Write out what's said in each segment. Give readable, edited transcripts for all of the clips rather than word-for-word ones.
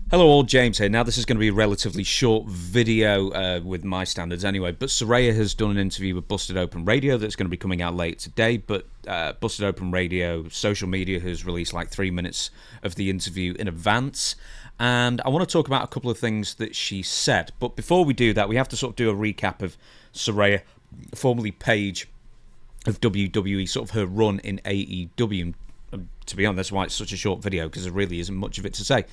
Hello all, James here. Now this is going to be a relatively short video with my standards anyway, but Saraya has done an interview with Busted Open Radio that's going to be coming out late today, but Busted Open Radio social media has released like 3 minutes of the interview in advance, and I want to talk about a couple of things that she said. But before we do that, we have to sort of do a recap of Saraya, formerly Paige of WWE, sort of her run in AEW. To be honest, that's why it's such a short video, because there really isn't much of it to say.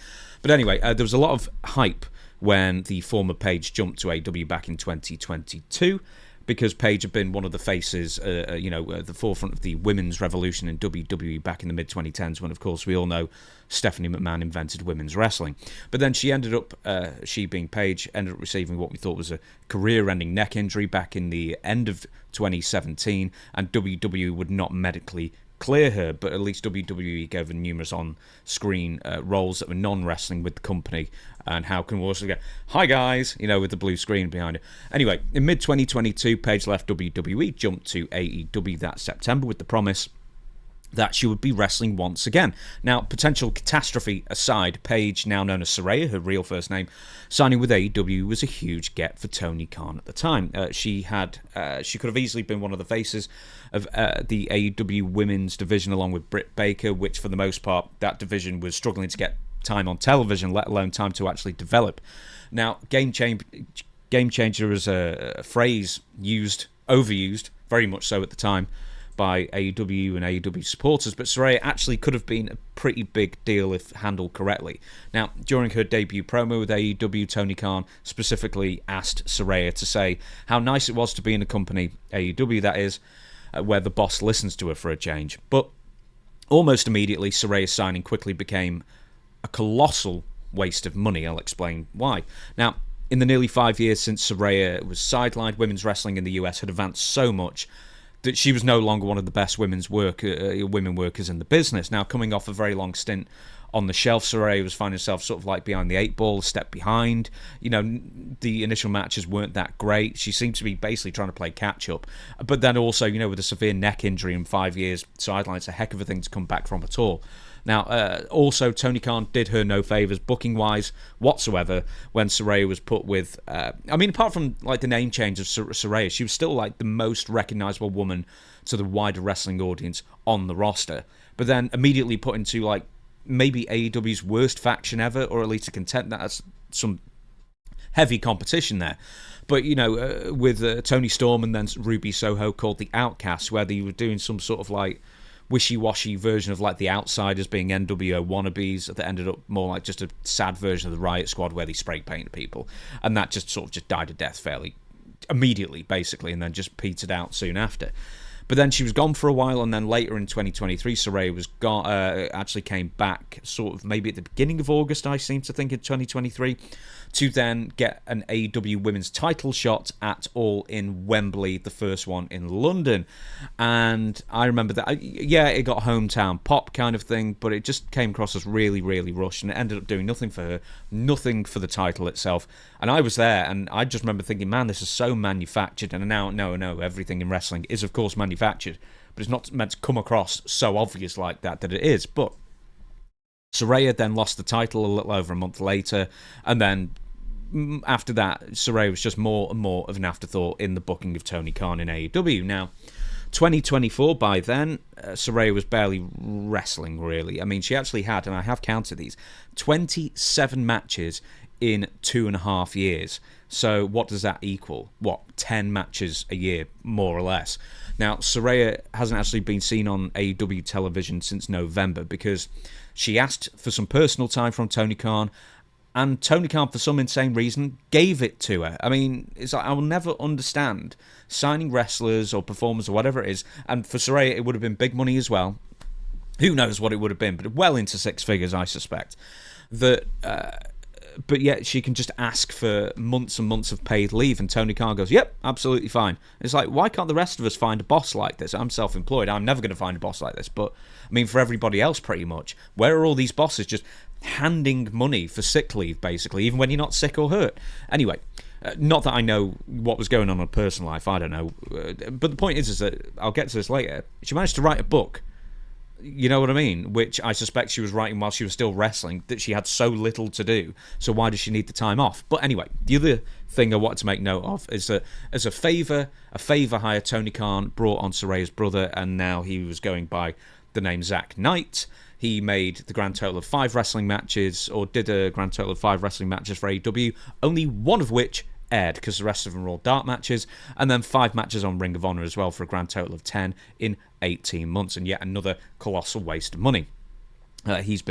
But anyway, there was a lot of hype when the former Paige jumped to AEW back in 2022, because Paige had been one of the faces, at the forefront of the women's revolution in WWE back in the mid-2010s, when, of course, we all know Stephanie McMahon invented women's wrestling. But then she ended up, she being Paige, ended up receiving what we thought was a career-ending neck injury back in the end of 2017, and WWE would not medically clear her, but at least WWE gave her numerous on-screen roles that were non-wrestling with the company. And how can we also get, hi guys, with the blue screen behind it. Anyway, in mid-2022, Paige left WWE, jumped to AEW that September with the promise that she would be wrestling once again. Now, potential catastrophe aside, Paige, now known as Saraya, her real first name, signing with AEW was a huge get for Tony Khan at the time. She could have easily been one of the faces of the AEW women's division, along with Britt Baker, which for the most part, that division was struggling to get time on television, let alone time to actually develop. Now, game changer is a phrase overused, very much so at the time, by AEW and AEW supporters, but Saraya actually could have been a pretty big deal if handled correctly. Now, during her debut promo with AEW, Tony Khan specifically asked Saraya to say how nice it was to be in a company, AEW that is, where the boss listens to her for a change. But almost immediately, Saraya's signing quickly became a colossal waste of money. I'll explain why. Now, in the nearly 5 years since Saraya was sidelined, women's wrestling in the US had advanced so much that she was no longer one of the best women workers in the business. Now, coming off a very long stint on the shelf, Saraya was finding herself sort of like behind the eight ball, a step behind. The initial matches weren't that great. She seemed to be basically trying to play catch-up. But then also, with a severe neck injury in 5 years, sideline, it's a heck of a thing to come back from at all. Now, also, Tony Khan did her no favours, booking-wise, whatsoever, when Saraya was put with... apart from, the name change of Saraya, she was still, the most recognisable woman to the wider wrestling audience on the roster. But then immediately put into, maybe AEW's worst faction ever, or at least a contender that has some heavy competition there. But, with Tony Storm and then Ruby Soho called the Outcasts, where they were doing some sort of, wishy-washy version of the Outsiders being NWO wannabes that ended up more like just a sad version of the Riot Squad where they spray painted people, and that just sort of just died a death fairly immediately, basically, and then just petered out soon after. But then she was gone for a while, and then later in 2023, Saraya was gone. Actually came back sort of maybe at the beginning of August, I seem to think, in 2023, to then get an AEW women's title shot at All in Wembley, the first one in London. And I remember that, it got hometown pop kind of thing, but it just came across as really, really rushed, and it ended up doing nothing for her, nothing for the title itself. And I was there, and I just remember thinking, man, this is so manufactured. And now, no, everything in wrestling is, of course, manufactured, but it's not meant to come across so obvious like that it is. But Saraya then lost the title a little over a month later, and then after that, Saraya was just more and more of an afterthought in the booking of Tony Khan in AEW. Now, 2024, by then, Saraya was barely wrestling, really. I mean, she actually had, and I have counted these, 27 matches in 2.5 years. So what does that equal? 10 matches a year, more or less. Now, Saraya hasn't actually been seen on AEW television since November because she asked for some personal time from Tony Khan, and Tony Khan, for some insane reason, gave it to her. I mean, it's I will never understand signing wrestlers or performers or whatever it is, and for Saraya, it would have been big money as well. Who knows what it would have been, but well into six figures, I suspect. But yet she can just ask for months and months of paid leave, and Tony Khan goes, yep, absolutely fine. It's why can't the rest of us find a boss like this? I'm self-employed. I'm never going to find a boss like this. But, for everybody else, pretty much, where are all these bosses just handing money for sick leave, basically, even when you're not sick or hurt? Anyway, not that I know what was going on in her personal life. I don't know. But the point is that, I'll get to this later, she managed to write a book You know what I mean? Which I suspect she was writing while she was still wrestling, that she had so little to do. So why does she need the time off? But anyway, the other thing I wanted to make note of is that as a favour hire, Tony Khan brought on Saraya's brother, and now he was going by the name Zack Knight. He made the grand total of 5 wrestling matches, or did a grand total of 5 wrestling matches for AEW, only one of which aired because the rest of them were all dark matches, and then 5 matches on Ring of Honor as well for a grand total of 10 in 18 months, and yet another colossal waste of money. He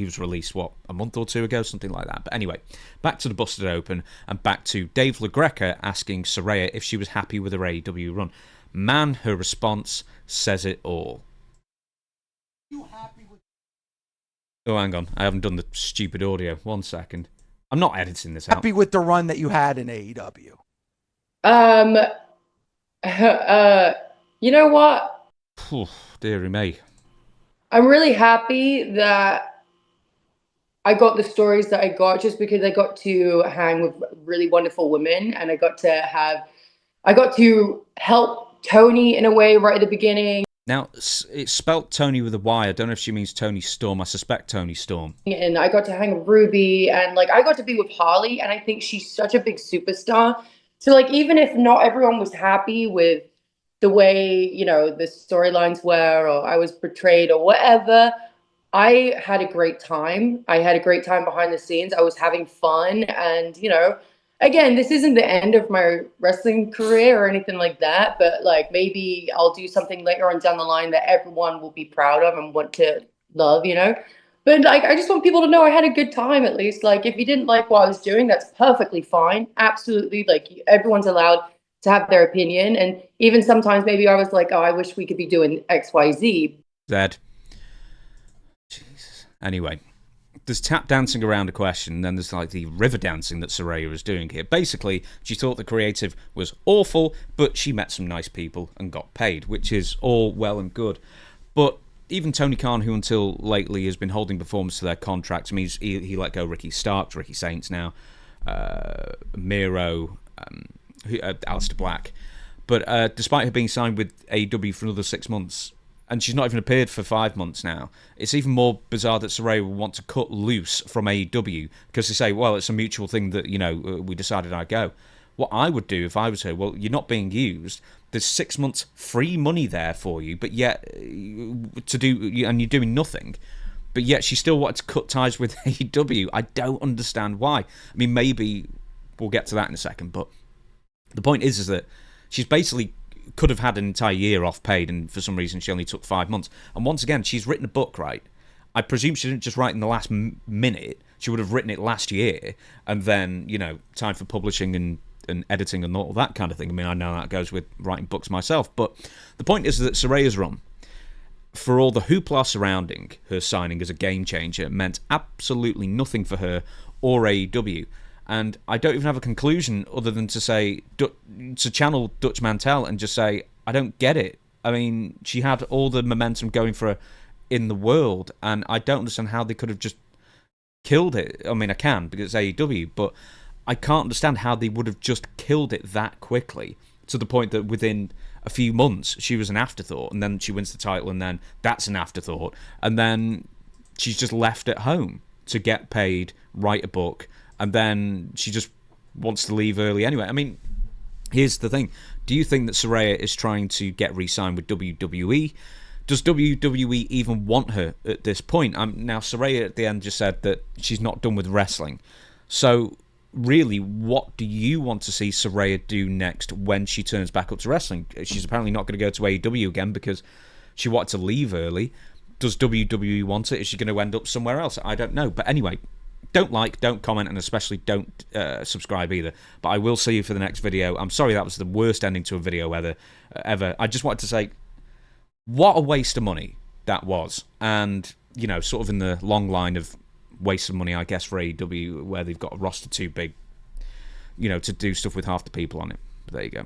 was released, a month or 2 ago, something like that. But anyway, back to the Busted Open, and back to Dave LaGreca asking Saraya if she was happy with her AEW run. Man, her response says it all. You happy with? Oh, hang on, I haven't done the stupid audio. 1 second. I'm not editing this out. Happy with the run that you had in AEW? You know what? Dearie me. I'm really happy that I got the stories that I got, just because I got to hang with really wonderful women, and I got to help Tony in a way right at the beginning. Now, it's spelt Tony with a Y. I don't know if she means Tony Storm. I suspect Tony Storm. And I got to hang with Ruby, and I got to be with Harley, and I think she's such a big superstar. So even if not everyone was happy with the way, the storylines were, or I was portrayed or whatever, I had a great time. I had a great time behind the scenes. I was having fun, and again, this isn't the end of my wrestling career or anything like that, but maybe I'll do something later on down the line that everyone will be proud of and want to love, But I just want people to know I had a good time, at least. If you didn't like what I was doing, that's perfectly fine. Absolutely. Everyone's allowed to have their opinion. And even sometimes maybe I was oh, I wish we could be doing X, Y, Z. Zed. Jesus. Anyway. There's tap dancing around a question, and then there's the river dancing that Saraya was doing here. Basically, she thought the creative was awful, but she met some nice people and got paid, which is all well and good. But even Tony Khan, who until lately has been holding performance to their contracts, means he let go Ricky Starks, Ricky Saints now, Miro, Aleister Black. But despite her being signed with AEW for another 6 months, and she's not even appeared for 5 months now, it's even more bizarre that Saraya would want to cut loose from AEW, because they say, well, it's a mutual thing that, we decided I'd go. What I would do if I was her, well, you're not being used. There's 6 months free money there for you, but yet and you're doing nothing. But yet she still wanted to cut ties with AEW. I don't understand why. I mean, maybe we'll get to that in a second, but the point is that she's basically could have had an entire year off paid, and for some reason she only took 5 months. And once again, she's written a book, right? I presume she didn't just write in the last minute. She would have written it last year, and then, time for publishing and editing and all that kind of thing. I mean, I know that goes with writing books myself, but the point is that Saraya's run, for all the hoopla surrounding her signing as a game changer, meant absolutely nothing for her or AEW. And I don't even have a conclusion other than to say, to channel Dutch Mantel and just say, I don't get it. I mean, she had all the momentum going for her in the world, and I don't understand how they could have just killed it. I mean, I can, because it's AEW, but I can't understand how they would have just killed it that quickly, to the point that within a few months, she was an afterthought, and then she wins the title, and then that's an afterthought, and then she's just left at home to get paid, write a book, and then she just wants to leave early anyway. I mean, here's the thing. Do you think that Saraya is trying to get re-signed with WWE? Does WWE even want her at this point? Now, Saraya at the end just said that she's not done with wrestling. So, really, what do you want to see Saraya do next when she turns back up to wrestling? She's apparently not going to go to AEW again because she wanted to leave early. Does WWE want it? Is she going to end up somewhere else? I don't know. But anyway, don't comment, and especially don't subscribe either. But I will see you for the next video. I'm sorry that was the worst ending to a video ever. I just wanted to say, what a waste of money that was. And, sort of in the long line of waste of money, I guess, for AEW, where they've got a roster too big, to do stuff with half the people on it. But there you go.